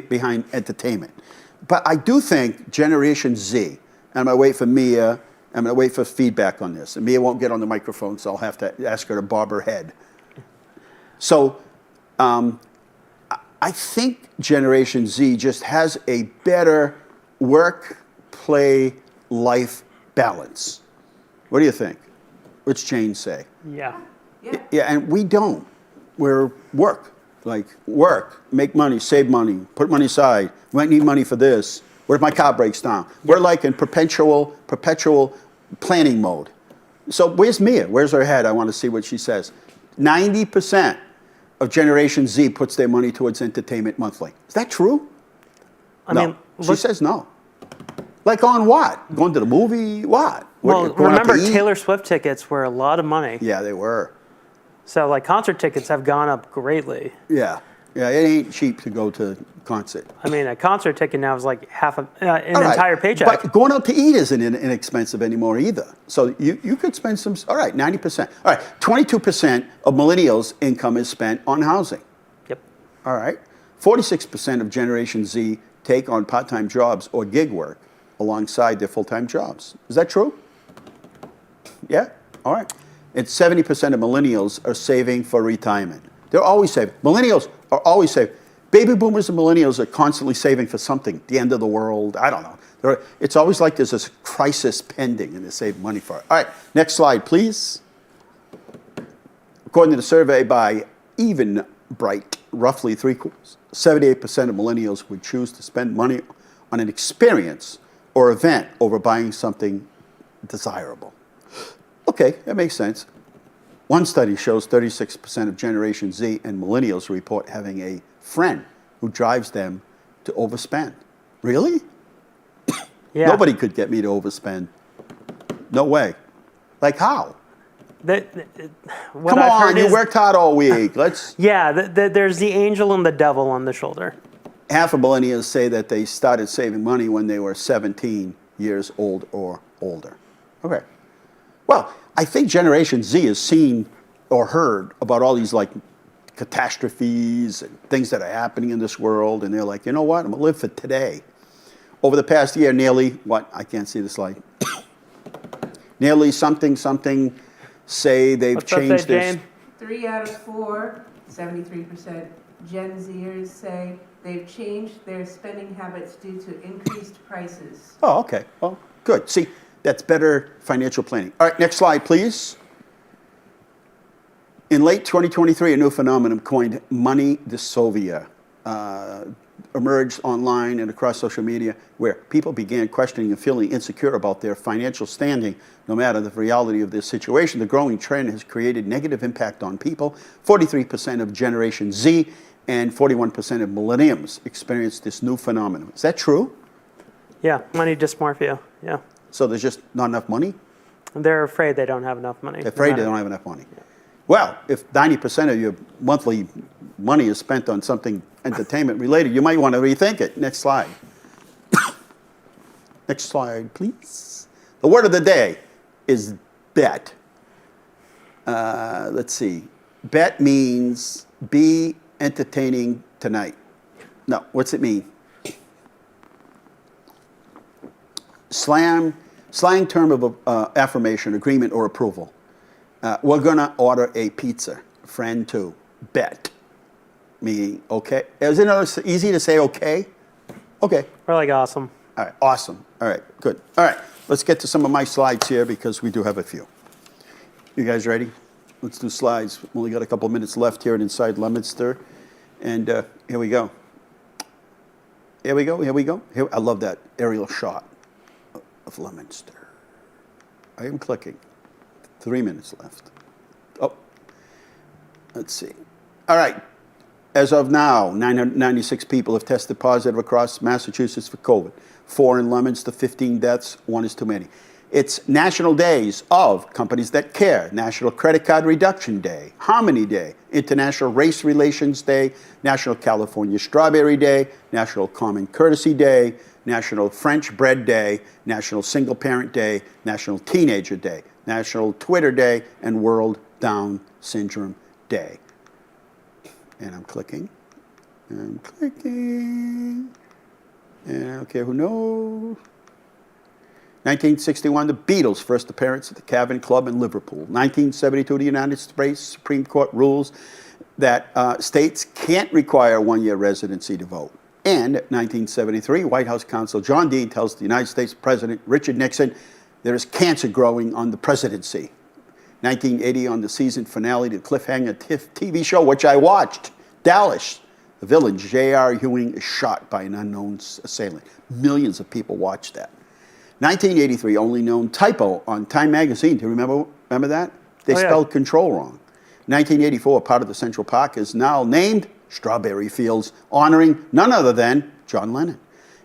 behind entertainment. But I do think Generation Z, and I'm going to wait for Mia, I'm going to wait for feedback on this. And Mia won't get on the microphone, so I'll have to ask her to bob her head. So I think Generation Z just has a better work, play, life balance. What do you think? What's Jane say? Yeah. Yeah, and we don't. We're work, make money, save money, put money aside. We might need money for this. What if my car breaks down? We're like in perpetual planning mode. So where's Mia? Where's her head? I want to see what she says. 90% of Generation Z puts their money towards entertainment monthly. Is that true? I mean, she says no. Like on what? Going to the movie? What? Well, remember Taylor Swift tickets were a lot of money. Yeah, they were. So like concert tickets have gone up greatly. Yeah. Yeah, it ain't cheap to go to concert. I mean, a concert ticket now is like half an entire paycheck. But going out to eat isn't inexpensive anymore either. So you could spend some, all right, 90%. All right, 22% of millennials' income is spent on housing. Yep. All right. 46% of Generation Z take on part-time jobs or gig work alongside their full-time jobs. Is that true? Yeah? All right. And 70% of millennials are saving for retirement. They're always saving. Millennials are always saving. Baby boomers and millennials are constantly saving for something, the end of the world, I don't know. It's always like there's this crisis pending and they save money for it. All right, next slide, please. According to the survey by Eventbrite, roughly 78% of millennials would choose to spend money on an experience or event over buying something desirable. Okay, that makes sense. One study shows 36% of Generation Z and millennials report having a friend who drives them to overspend. Really? Yeah. Nobody could get me to overspend. No way. Like how? Come on, you worked hard all week. Let's. Yeah, there's the angel and the devil on the shoulder. Half of millennials say that they started saving money when they were 17 years old or older. Okay. Well, I think Generation Z has seen or heard about all these like catastrophes and things that are happening in this world, and they're like, you know what, I'm gonna live for today. Over the past year, nearly, I can't see the slide. Nearly something say they've changed this. 3 out of 4, 73%, Gen Zers say they've changed their spending habits due to increased prices. Oh, okay. Well, good. See, that's better financial planning. All right, next slide, please. In late 2023, a new phenomenon coined money dysphoria emerged online and across social media, where people began questioning and feeling insecure about their financial standing, no matter the reality of their situation. The growing trend has created negative impact on people. 43% of Generation Z and 41% of millennials experienced this new phenomenon. Is that true? Yeah, money dysmorphia, yeah. So there's just not enough money? They're afraid they don't have enough money. They're afraid they don't have enough money. Yeah. Well, if 90% of your monthly money is spent on something entertainment related, you might want to rethink it. Next slide. Next slide, please. The word of the day is bet. Let's see. Bet means be entertaining tonight. No, what's it mean? Slang term of affirmation, agreement, or approval. We're going to order a pizza. Friend two. Bet. Meaning, okay. Isn't it easy to say okay? Okay. We're like awesome. All right, awesome. All right, good. All right, let's get to some of my slides here because we do have a few. You guys ready? Let's do slides. We've only got a couple minutes left here inside Leominster. And here we go. Here we go. I love that aerial shot of Leominster. I am clicking. 3 minutes left. Oh, let's see. All right. As of now, 996 people have tested positive across Massachusetts for COVID. 4 in Leominster, 15 deaths, 1 is too many. It's National Days of Companies That Care, National Credit Card Reduction Day, Harmony Day, International Race Relations Day, National California Strawberry Day, National Common Courtesy Day, National French Bread Day, National Single Parent Day, National Teenager Day, National Twitter Day, and World Down Syndrome Day. And I'm clicking, and I'm clicking, and I don't care who knows. 1961, the Beatles' first appearance at the Cavern Club in Liverpool. 1972, the United States Supreme Court rules that states can't require a one-year residency to vote. And 1973, White House counsel John Dean tells the United States President Richard Nixon there is cancer growing on the presidency. 1980, on the season finale to cliffhanger TV show, which I watched, Dallas, the villain J.R. Ewing is shot by an unknown assailant. Millions of people watched that. 1983, only known typo on Time Magazine. Do you remember that? They spelled control wrong. 1984, part of the Central Park is now named Strawberry Fields, honoring none other than John Lennon.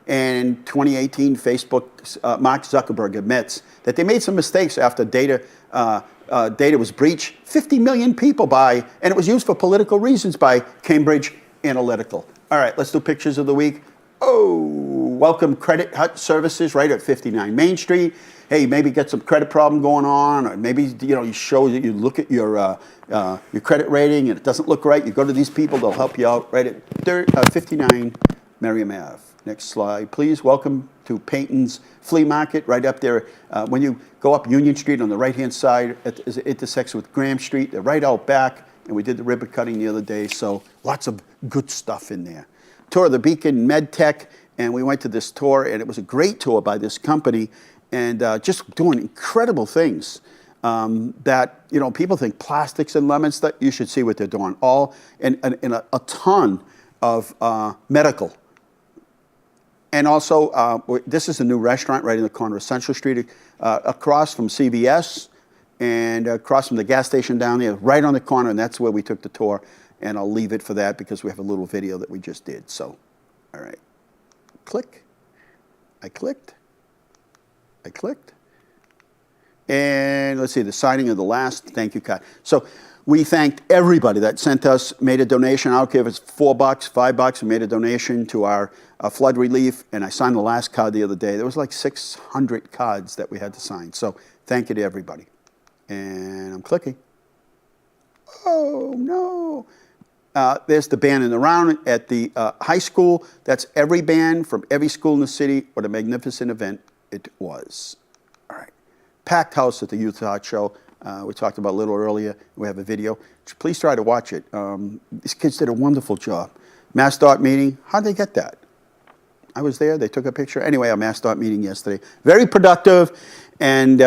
And 2018, Facebook, Mark Zuckerberg admits that they made some mistakes after data was breached. 50 million people and it was used for political reasons by Cambridge Analytica. All right, let's do pictures of the week. Oh, welcome Credit Hut Services right at 59 Main Street. Hey, maybe get some credit problem going on, or maybe you look at your credit rating and it doesn't look right. You go to these people; they'll help you out right at 59 Merriam Ave. Next slide, please. Welcome to Payton's Flea Market right up there. When you go up Union Street on the right-hand side, it intersects with Graham Street. They're right out back, and we did the ribbon cutting the other day, so lots of good stuff in there. Tour of the Beacon MedTech, and we went to this tour, and it was a great tour by this company, and just doing incredible things that, people think plastics and Leominster. You should see what they're doing. All in a ton of medical. And also, this is a new restaurant right in the corner of Central Street, across from CVS and across from the gas station down there, right on the corner, and that's where we took the tour. And I'll leave it for that because we have a little video that we just did. So, all right. Click. I clicked. And let's see, the signing of the last thank you card. So we thanked everybody that sent us, made a donation. I don't care if it's $4, $5, we made a donation to our flood relief. And I signed the last card the other day. There was like 600 cards that we had to sign. So thank you to everybody. And I'm clicking. Oh, no. There's the band in the round at the high school. That's every band from every school in the city. What a magnificent event it was. All right. Packed house at the Youth Art Show. We talked about a little earlier. We have a video. Please try to watch it. These kids did a wonderful job. MassDOT meeting. How'd they get that? I was there. They took a picture. Anyway, our MassDOT meeting yesterday. Very productive and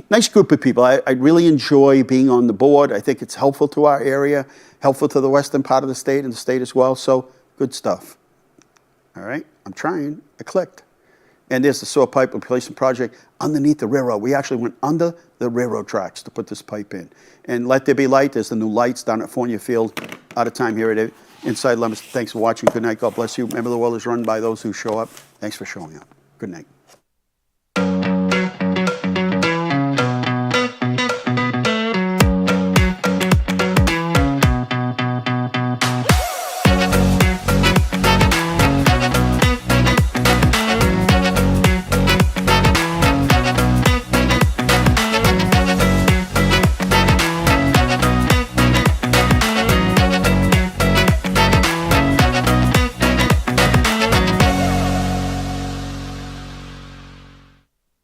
nice group of people. I really enjoy being on the board. I think it's helpful to our area, helpful to the western part of the state and the state as well. So good stuff. All right. I'm trying. I clicked. And there's the sewer pipe replacement project underneath the railroad. We actually went under the railroad tracks to put this pipe in. And Let There Be Light. There's the new lights down at Fournier Field. Out of time here at Inside Leominster. Thanks for watching. Good night. God bless you. Remember, the world is run by those who show up. Thanks for showing up. Good night.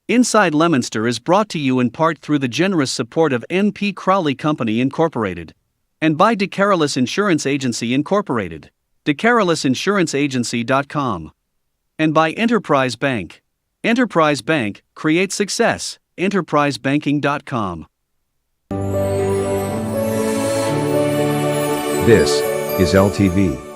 Inside Leominster is brought to you in part through the generous support of N.P. Crowley Company Incorporated and by DeCarolis Insurance Agency Incorporated, DeCarolisinsuranceagency.com, and by Enterprise Bank. Enterprise Bank, create success, enterprisebanking.com. This is LTV.